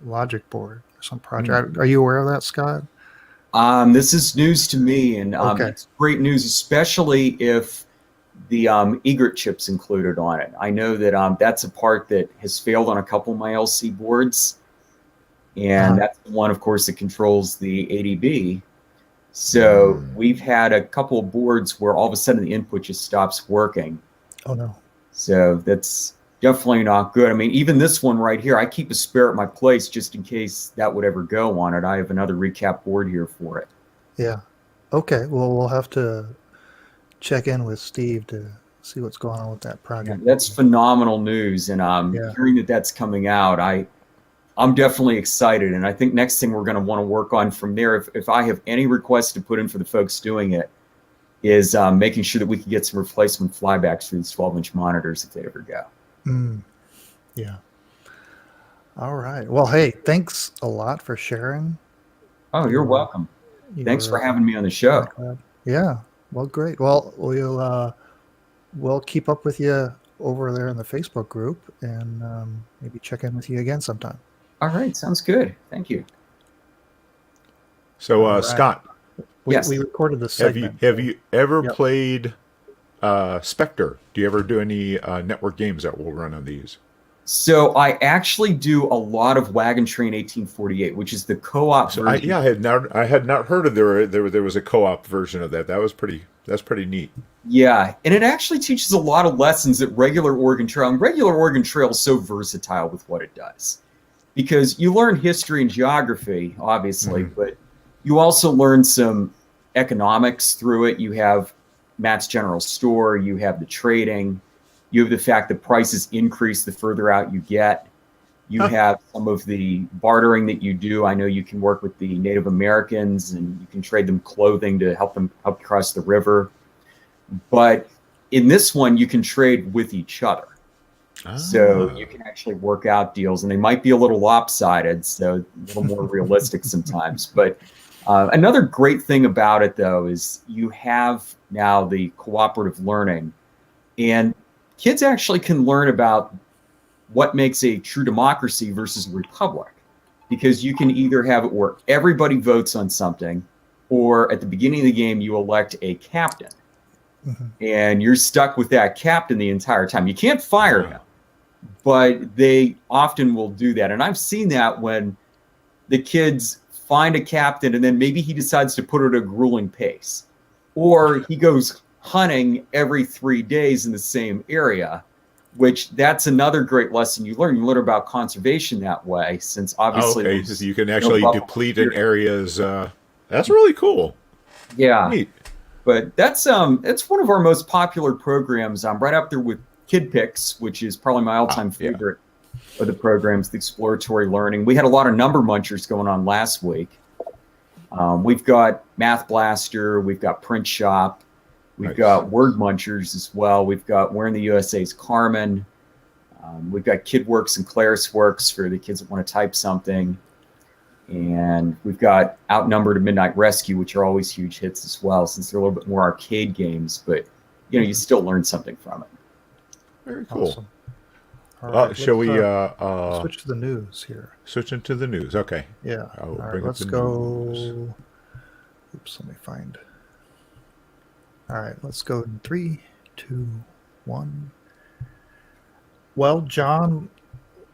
S2: logic board or some project. Are you aware of that, Scott?
S4: This is news to me, and
S2: Okay.
S4: It's great news, especially if the egret chips included on it. I know that that's a part that has failed on a couple of my LC boards, and that's the one, of course, that controls the ADB. So we've had a couple of boards where all of a sudden the input just stops working.
S2: Oh no.
S4: So that's definitely not good. I mean, even this one right here, I keep a spare at my place just in case that would ever go on it. I have another recap board here for it.
S2: Yeah. Okay. Well, we'll have to check in with Steve to see what's going on with that project.
S4: Yeah, that's phenomenal news. And hearing that that's coming out, I'm definitely excited. And I think next thing we're going to want to work on from there, if I have any requests to put in for the folks doing it, is making sure that we can get some replacement flybacks for these 12-inch monitors if they ever go.
S2: Yeah. All right. Well, hey, thanks a lot for sharing.
S4: Oh, you're welcome. Thanks for having me on the show.
S2: Yeah. Well, great. Well, we'll keep up with you over there in the Facebook group and maybe check in with you again sometime.
S4: All right. Sounds good. Thank you.
S3: So,
S2: right.
S3: Scott,
S2: we
S4: Yes.
S2: recorded this segment.
S3: have you ever
S2: Yep.
S3: played Spectre? Do you ever do any network games that will run on these?
S4: So I actually do a lot of Wagon Train 1848, which is the co-op version.
S3: I had not heard of there was a co-op version of that. That's pretty neat.
S4: Yeah, and it actually teaches a lot of lessons that regular Oregon Trail. And regular Oregon Trail is so versatile with what it does, because you learn history and geography, obviously, but you also learn some economics through it. You have Matt's General Store, you have the trading, you have the fact that prices increase the further out you get. You have some of the bartering that you do. I know you can work with the Native Americans and you can trade them clothing to help cross the river. But in this one, you can trade with each other. So you can actually work out deals, and they might be a little lopsided, so a little more realistic sometimes. But another great thing about it, though, is you have now the cooperative learning, and kids actually can learn about what makes a true democracy versus a republic, because you can either have it where everybody votes on something, or at the beginning of the game, you elect a captain. And you're stuck with that captain the entire time. You can't fire him, but they often will do that. And I've seen that when the kids find a captain and then maybe he decides to put it at a grueling pace, or he goes hunting every 3 days in the same area, which that's another great lesson you learn. You learn about conservation that way, since obviously
S3: so you can actually deplete in areas. That's really cool.
S4: Yeah.
S3: Neat.
S4: But that's it's one of our most popular programs. I'm right up there with Kid Picks, which is probably my all-time favorite of the programs, the exploratory learning. We had a lot of number munchers going on last week. We've got Math Blaster, we've got Print Shop, we've got Word Munchers as well. We've got Where in the USA's Carmen. We've got KidWorks and ClarisWorks for the kids that want to type something. And we've got Outnumbered and Midnight Rescue, which are always huge hits as well, since they're a little bit more arcade games, but you still learn something from it.
S3: Very cool.
S2: Awesome. All right,
S3: shall we
S2: switch to the news here?
S3: switch into the news? Okay.
S2: Yeah.
S3: I'll
S2: All right,
S3: bring up
S2: let's
S3: the
S2: go.
S3: news.
S2: Oops, let me find. All right, let's go in 3, 2, 1. Well, John,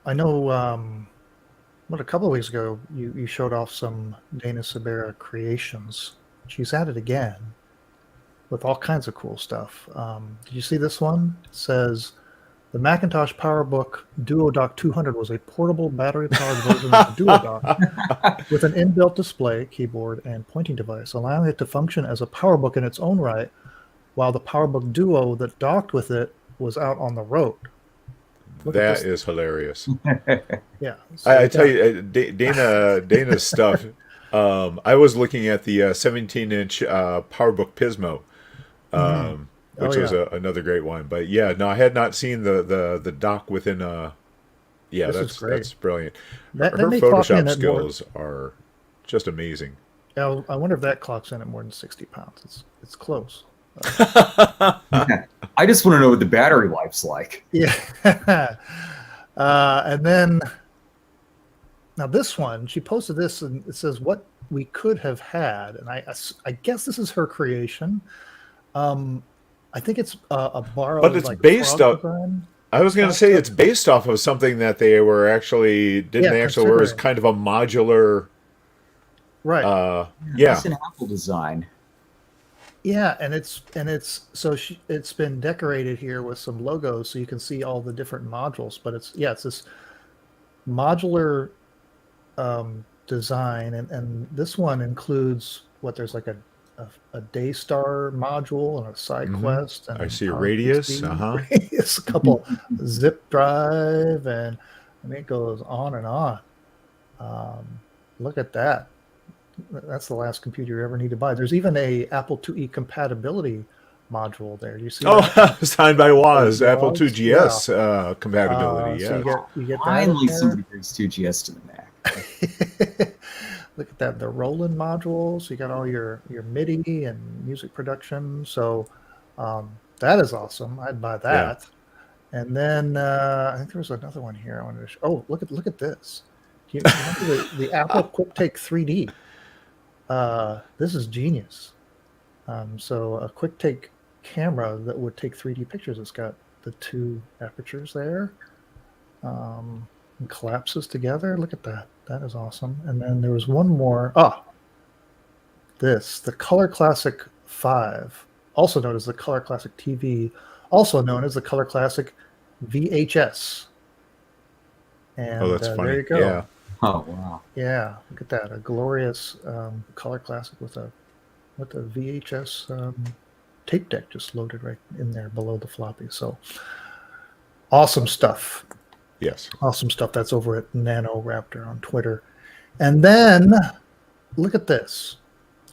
S2: I know a couple of weeks ago you showed off some Dana Sabera creations. She's at it again with all kinds of cool stuff. Did you see this one? It says, the Macintosh PowerBook DuoDock 200 was a portable battery-powered version of the DuoDock with an inbuilt display, keyboard, and pointing device, allowing it to function as a PowerBook in its own right, while the PowerBook Duo that docked with it was out on the road.
S3: That is hilarious.
S2: Yeah. So
S3: I tell you, Dana's stuff. I was looking at the 17-inch PowerBook Pismo, which was another great one. But yeah, no, I had not seen the dock within a. Yeah, that's brilliant.
S2: That
S3: Her
S2: may clock in
S3: Photoshop
S2: at
S3: skills are just amazing.
S2: Yeah, I wonder if that clocks in at more than 60 pounds. It's close.
S4: I just want to know what the battery life's like.
S2: Yeah. And then, now this one, she posted this and it says, what we could have had. And I guess this is her creation. I think it's a borrowed,
S3: But it's
S2: like,
S3: based
S2: frog
S3: off.
S2: design.
S3: I was going to say it's based off of something that they were actually didn't
S2: Yeah,
S3: they actually were as
S2: considering.
S3: kind of a modular.
S2: Right.
S4: Yeah,
S3: Yeah.
S4: that's an Apple design.
S2: Yeah, and it's been decorated here with some logos so you can see all the different modules. But it's this modular design, and this one includes there's like a Daystar module and a side quest and
S3: I see a
S2: Power
S3: radius.
S2: 60,
S3: Uh-huh.
S2: radius, a couple zip drive, and I mean it goes on and on. Look at that. That's the last computer you ever need to buy. There's even a Apple IIe compatibility module there. Do you see
S3: Oh,
S2: that?
S3: signed by Woz,
S2: Woz,
S3: Apple II GS compatibility.
S2: So
S3: Yeah.
S2: you get that
S4: Finally,
S2: in there.
S4: somebody brings 2GS to the Mac.
S2: Look at that, the Roland module. So you got all your MIDI and music production. So that is awesome. I'd buy that. And then I think there was another one here I wanted to show. Oh, look at this. You remember the Apple QuickTake 3D? This is genius. So a QuickTake camera that would take 3D pictures. It's got the two apertures there. And collapses together. Look at that. That is awesome. And then there was one more. The Color Classic 5, also known as the Color Classic TV, also known as the Color Classic VHS. And
S3: That's funny.
S2: there you go.
S3: Yeah.
S4: Oh, wow.
S2: Yeah, look at that. A glorious Color Classic with a VHS tape deck just loaded right in there below the floppy. So awesome stuff.
S3: Yes.
S2: Awesome stuff. That's over at NanoRaptor on Twitter. And then look at this.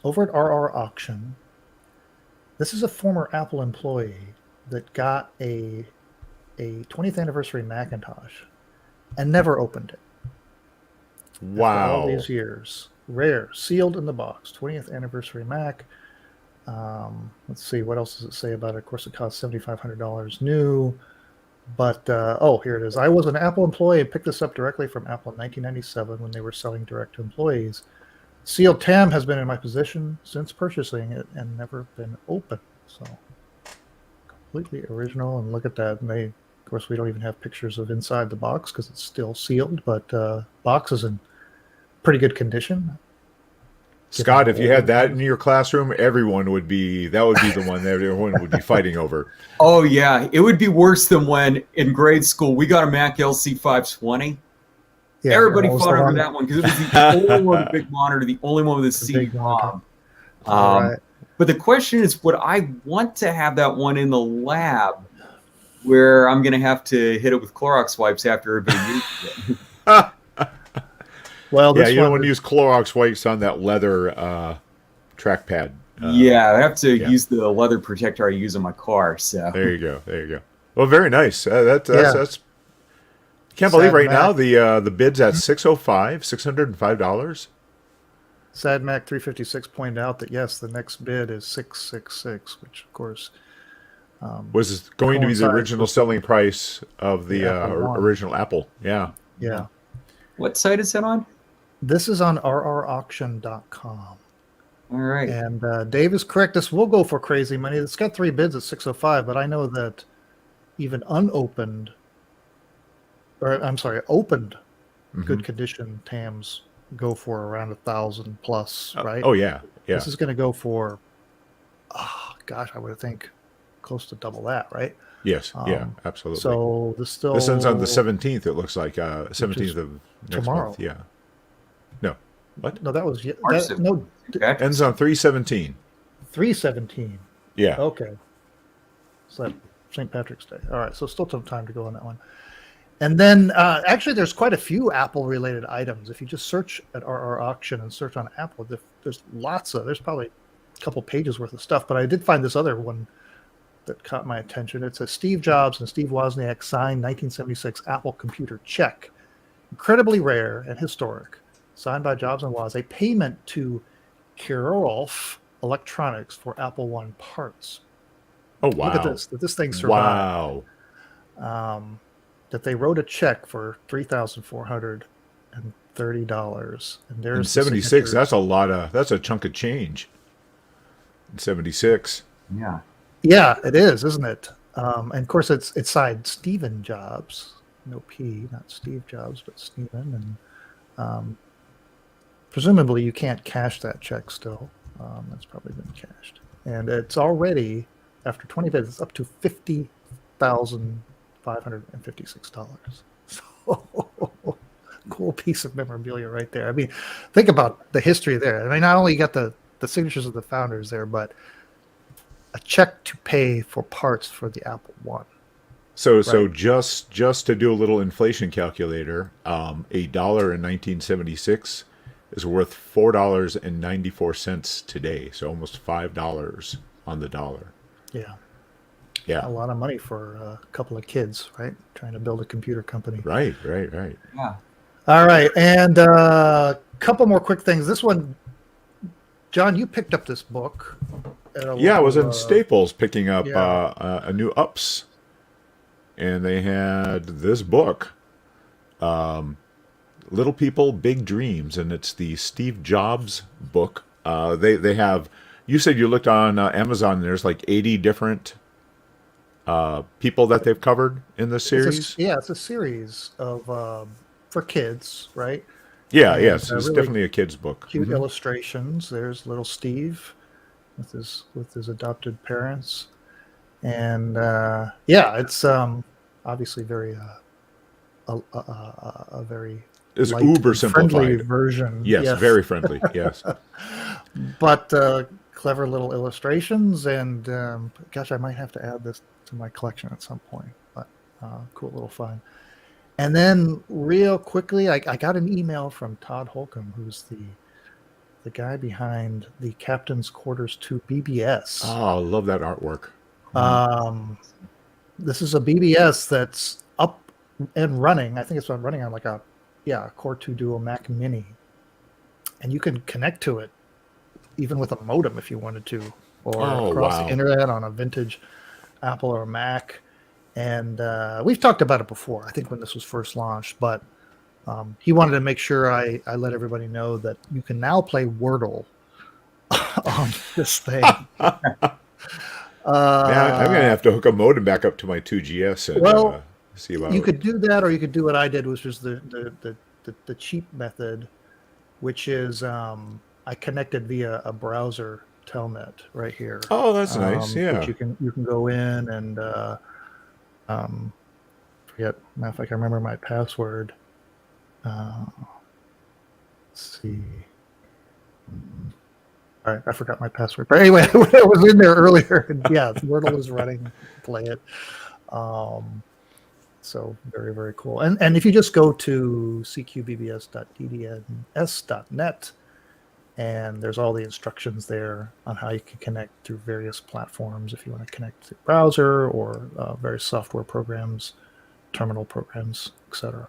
S2: Over at RR Auction, this is a former Apple employee that got a 20th anniversary Macintosh and never opened it. After all
S3: Wow.
S2: these years. Rare. Sealed in the box. 20th anniversary Mac. Let's see. What else does it say about it? Of course, it cost $7,500 new. But, here it is. I was an Apple employee and picked this up directly from Apple in 1997 when they were selling direct to employees. Sealed TAM has been in my possession since purchasing it and never been opened. So, completely original. And look at that. And of course, we don't even have pictures of inside the box because it's still sealed. But box is in pretty good condition.
S3: Scott, if you had that in your classroom, that would be the one that everyone would be fighting over.
S4: Oh, yeah. It would be worse than when in grade school we got a Mac LC 520.
S2: Yeah,
S4: Everybody
S2: almost
S4: fought
S2: the
S4: over
S2: one-
S4: that one because it was the only one with the big monitor, the only one with a
S2: The big monitor.
S4: CD-ROM.
S2: All right.
S4: But the question is, would I want to have that one in the lab where I'm going to have to hit it with Clorox wipes after everybody uses it?
S2: Well,
S3: Yeah,
S2: this
S3: you don't
S2: one,
S3: want to use Clorox wipes on that leather trackpad.
S4: Yeah, I have to
S3: yeah.
S4: use the leather protector I use on my car. So
S3: There you go. Well, very nice. That's can't
S2: Sad
S3: believe right
S2: Mac.
S3: now the bid's at $605.
S2: Sad Mac 356 pointed out that yes, the next bid is 666, which of course
S3: Was going to be the
S2: coincides
S3: original
S2: with
S3: selling price of the
S2: Apple One.
S3: original Apple. Yeah.
S2: yeah.
S4: what site is that on?
S2: This is on rrauction.com.
S4: All right.
S2: And Dave is correct. This will go for crazy money. It's got 3 bids at 605, but I know that even opened good condition TAMs go for around 1,000 plus, right?
S3: Oh yeah. Yeah.
S2: This is going to go for, I would think close to double that, right?
S3: Yes. Yeah. Absolutely.
S2: So
S3: this ends on the 17th. It looks like 17th of next
S2: tomorrow.
S3: month. Yeah. No. What?
S2: No, that was
S4: March Okay.
S3: Ends on 3/17.
S2: 3/17.
S3: Yeah.
S2: Okay. So that St. Patrick's Day. All right. So still some time to go on that one. And then actually there's quite a few Apple related items. If you just search at RR Auction and search on Apple, there's there's probably a couple pages worth of stuff. But I did find this other one that caught my attention. It's a Steve Jobs and Steve Wozniak signed 1976 Apple computer check. Incredibly rare and historic. Signed by Jobs and Woz, a payment to Kirov Electronics for Apple One parts.
S3: Oh wow.
S2: Look at this. That this thing survived.
S3: Wow.
S2: That they wrote a check for $3,430, and there's
S3: In
S2: the
S3: 76,
S2: signatures.
S3: that's a chunk of change. In 76.
S4: Yeah.
S2: Yeah, it is, isn't it? And of course, it's signed Stephen Jobs, no P, not Steve Jobs, but Stephen. And presumably, you can't cash that check still. That's probably been cashed, and it's already after 20 days, it's up to $50,556. So cool piece of memorabilia right there. I mean, think about the history there. I mean, not only you got the signatures of the founders there, but a check to pay for parts for the Apple One.
S3: So just to do a little inflation calculator, $1 in 1976 is worth $4.94 today. So almost $5 on the dollar.
S2: Yeah.
S3: Yeah.
S2: A lot of money for a couple of kids, right? Trying to build a computer company.
S3: Right.
S4: Yeah.
S2: All right. And a couple more quick things. This one, John, you picked up this book.
S3: Yeah, I was in Staples picking up
S2: yeah.
S3: a new Ups, and they had this book, Little People, Big Dreams, and it's the Steve Jobs book. They have, you said you looked on Amazon, and there's like 80 different people that they've covered in this series.
S2: It's a series of for kids, right?
S3: Yeah,
S2: And,
S3: yes, it's
S2: really
S3: definitely a kid's book.
S2: Cute illustrations. There's little Steve with his adopted parents, and it's obviously very a very
S3: It's
S2: light
S3: uber
S2: and friendly
S3: simplified
S2: version.
S3: Yes, very friendly. Yes,
S2: but clever little illustrations, and gosh, I might have to add this to my collection at some point. But cool little fun. And then real quickly, I got an email from Todd Holcomb, who's the guy behind the Captain's Quarters 2 BBS.
S3: Oh, I love that artwork.
S2: This is a BBS that's up and running. I think it's running on like a Core 2 Duo Mac Mini, and you can connect to it even with a modem if you wanted to, or across the internet on a vintage Apple or Mac. And we've talked about it before, I think, when this was first launched, but he wanted to make sure I let everybody know that you can now play Wordle on this thing.
S3: I'm going to have to hook a modem back up to my 2GS and see about
S2: you
S3: it.
S2: could do that, or you could do what I did, which was the cheap method, which is I connected via a browser telnet right here.
S3: Oh, that's nice. Yeah,
S2: you can go in and forget. Matter of fact, I remember my password. Let's see. All right, I forgot my password. But anyway, I was in there earlier. And yeah, Wordle was running. Play it. So very, very cool. And if you just go to cqbbs.ddns.net, and there's all the instructions there on how you can connect through various platforms if you want to connect to the browser or various software programs, terminal programs, etc.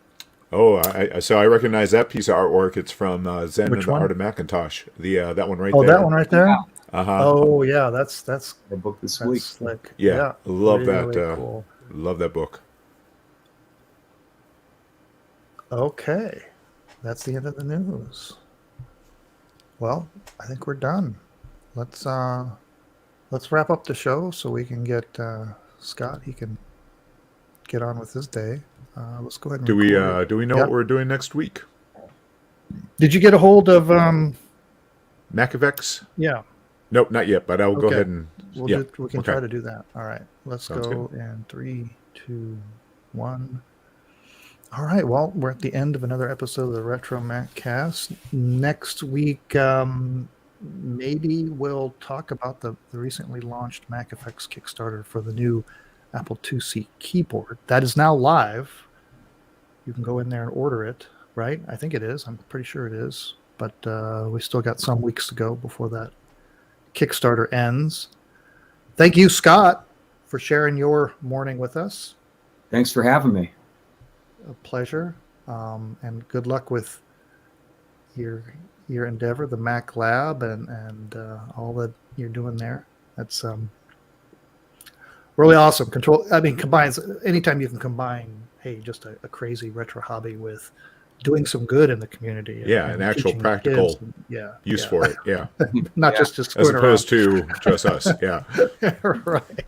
S3: Oh, so I recognize that piece of artwork. It's from Zen
S2: Which
S3: and the
S2: one?
S3: Art of Macintosh. That one right there.
S2: Oh, that one right there?
S4: Yeah.
S3: Uh-huh.
S2: Oh, yeah, that's
S4: The book this
S2: that's
S4: week.
S2: slick.
S3: Yeah, love
S2: really
S3: that.
S2: Cool.
S3: Love that book.
S2: Okay, that's the end of the news. Well, I think we're done. Let's wrap up the show so we can get Scott. He can get on with his day. Let's go ahead and
S3: Do we know
S2: Yeah.
S3: what we're doing next week?
S2: Did you get a hold of
S3: MacFX?
S2: Yeah,
S3: Nope, not yet. But I'll go
S2: Okay.
S3: ahead and
S2: we can
S3: Okay.
S2: try to do that. All right, let's
S3: Sounds
S2: go in 3, 2, 1. All right, well, we're at the end of another episode of the RetroMacCast. Next week, maybe we'll talk about the recently launched MacFX Kickstarter for the new Apple IIc keyboard. That is now live. You can go in there and order it, right? I think it is. I'm pretty sure it is. But we still got some weeks to go before that Kickstarter ends. Thank you, Scott, for sharing your morning with us.
S4: Thanks for having me.
S2: A pleasure, and good luck with your endeavor, the Mac Lab, and all that you're doing there. That's really awesome. Combines anytime you can combine, hey, just a crazy retro hobby with doing some good in the community.
S3: An actual
S2: teaching
S3: practical
S2: kids.
S3: use for it. Yeah.
S2: Not
S4: Yeah.
S2: just to
S3: As
S2: screw it
S3: opposed to just us. Yeah.
S2: around. Right.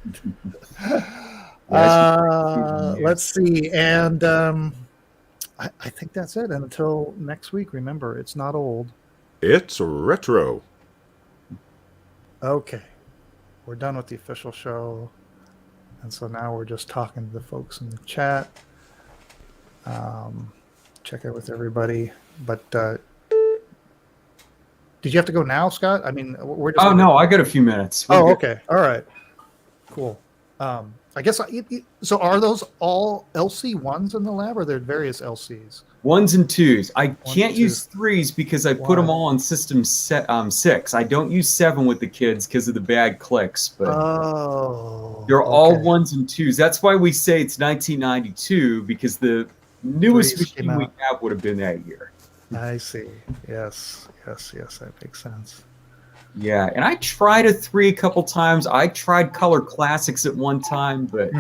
S4: Yes.
S2: Let's see. And I think that's it. And until next week, remember, it's not old.
S3: It's retro.
S2: Okay. We're done with the official show. And so now we're just talking to the folks in the chat. Check it with everybody. But did you have to go now, Scott? I mean, we're just.
S4: Oh, no, I got a few minutes. We're
S2: Oh,
S4: good.
S2: okay. All right. Cool. I guess, so are those all LC1s in the lab, or are there various LCs?
S4: 1s and 2s. I can't
S2: and
S4: use 3s because I put
S2: Why?
S4: them all on system 6. I don't use 7 with the kids because of the bad clicks, but they're all
S2: okay.
S4: 1s and 2s. That's why we say it's 1992, because the newest
S2: 3s came
S4: machine we
S2: out.
S4: have would have been that year.
S2: I see. Yes. That makes sense.
S4: Yeah, and I tried a 3 a couple times. I tried Color Classics at one time, but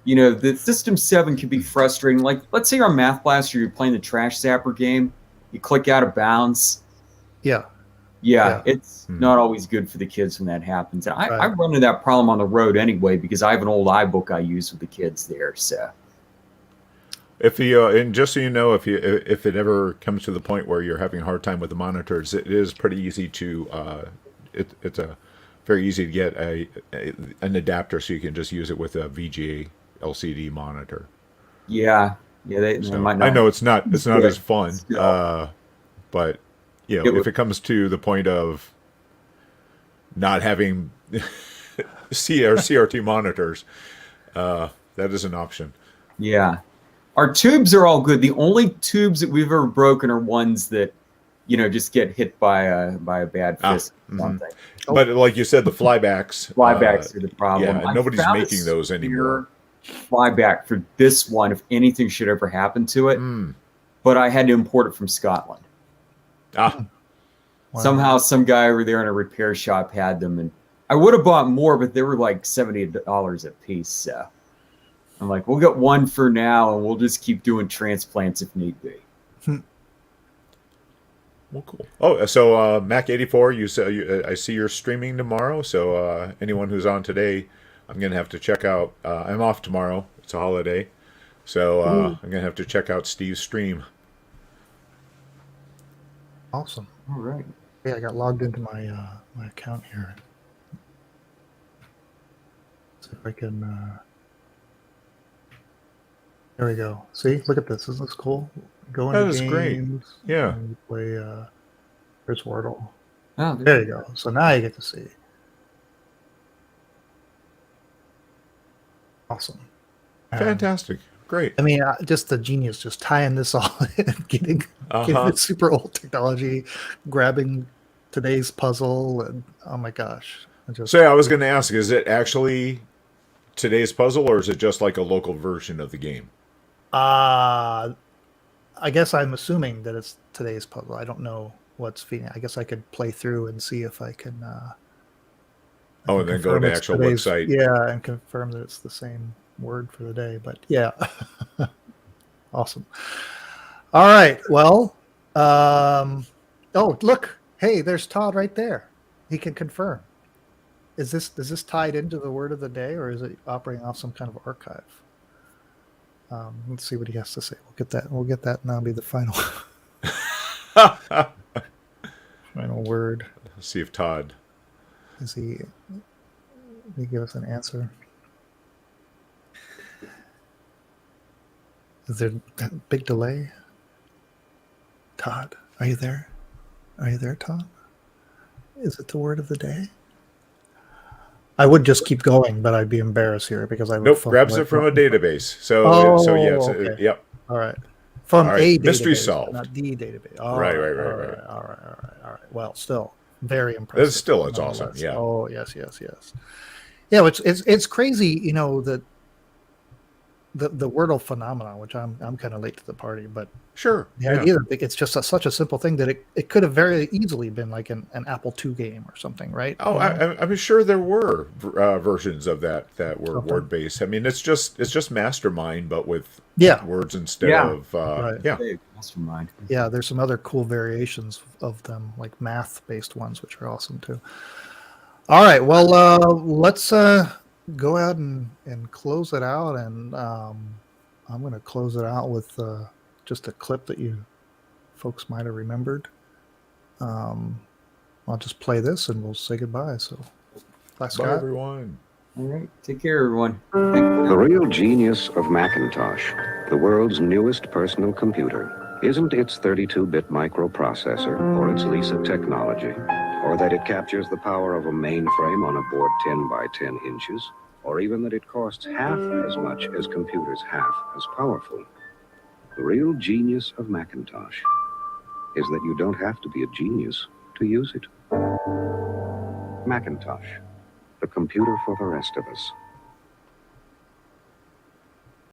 S4: you know, the System 7 can be frustrating. Like, let's say you're on Math Blaster, you're playing the Trash Zapper game, you click out of bounds.
S2: Yeah.
S4: It's not always good for the kids when that happens. And I run into that problem on the road anyway because I have an old iBook I use with the kids there. So,
S3: If you and just so you know, if it ever comes to the point where you're having a hard time with the monitors, it is pretty easy to it's a very easy to get an adapter, so you can just use it with a VGA LCD monitor. They might not. I know it's not as fun,
S4: still.
S3: but if it comes to the point of not having CRT monitors, that is an option.
S4: Yeah. Our tubes are all good. The only tubes that we've ever broken are ones that, just get hit by a bad fist or something.
S3: But like you said, the flybacks.
S4: Flybacks are the problem.
S3: Yeah, and nobody's making those anymore.
S4: Flyback for this one, if anything should ever happen to it. But I had to import it from Scotland.
S3: Wow.
S4: Somehow some guy over there in a repair shop had them, and I would have bought more, but they were like $70 a piece. So I'm like, we'll get one for now, and we'll just keep doing transplants if need be.
S3: Well, cool. Oh, so Mac 84, I see you're streaming tomorrow. So anyone who's on today, I'm gonna have to check out. I'm off tomorrow. It's a holiday, so I'm gonna have to check out Steve's stream.
S2: Awesome.
S4: All right.
S2: Yeah, I got logged into my my account here. See if I can. There we go. See, look at this. This looks cool. Go into games.
S3: Great. Yeah.
S2: And you play. There's Wordle.
S4: Oh,
S2: There you go. So now you get to see. Awesome.
S3: Fantastic. Great.
S2: I mean, just the genius, just tying this all in, getting it super old technology, grabbing today's puzzle, and oh my gosh!
S3: So I was going to ask, is it actually today's puzzle, or is it just like a local version of the game?
S2: I guess I'm assuming that it's today's puzzle. I don't know what's feeding. I guess I could play through and see if I can.
S3: And then go to the actual website.
S2: Yeah, and confirm that it's the same word for the day. But yeah, awesome. All right. Well, oh look, hey, there's Todd right there. He can confirm. Is this tied into the word of the day, or is it operating off some kind of archive? Let's see what he has to say. We'll get that, and that'll be the final final word.
S3: Let's see if Todd
S2: Did he give us an answer? Is there a big delay? Todd, are you there? Are you there, Todd? Is it the word of the day? I would just keep going, but I'd be embarrassed here because I would.
S3: Nope, grabs it from a database. So yeah,
S2: okay.
S3: Yep.
S2: All right. From
S3: All right.
S2: a database,
S3: Mystery solved.
S2: not the database.
S3: Right.
S2: All right. Well, still very impressive.
S3: It's awesome. Yeah.
S2: Oh yes. Yeah, it's crazy, that the Wordle phenomenon, which I'm kind of late to the party, but
S3: Sure.
S2: the idea that it's just such a simple thing that it could have very easily been like an Apple II game or something, right?
S3: Oh,
S2: You know?
S3: I'm sure there were versions of that
S2: Something.
S3: word base. I mean, it's just Mastermind, but with
S2: Yeah.
S3: words instead
S4: Yeah.
S3: of
S2: Right.
S3: yeah.
S4: Hey, mastermind.
S2: Yeah, there's some other cool variations of them, like math-based ones, which are awesome too. All right, well, let's go ahead and close it out, and I'm going to close it out with just a clip that you folks might have remembered. I'll just play this, and we'll say goodbye. So, bye,
S3: Bye,
S2: Scott.
S3: everyone.
S4: All right. Take care, everyone.
S5: The real genius of Macintosh, the world's newest personal computer, isn't its 32-bit microprocessor or its Lisa technology, or that it captures the power of a mainframe on a board 10 by 10 inches, or even that it costs half as much as computers half as powerful. The real genius of Macintosh is that you don't have to be a genius to use it. Macintosh, the computer for the rest of us.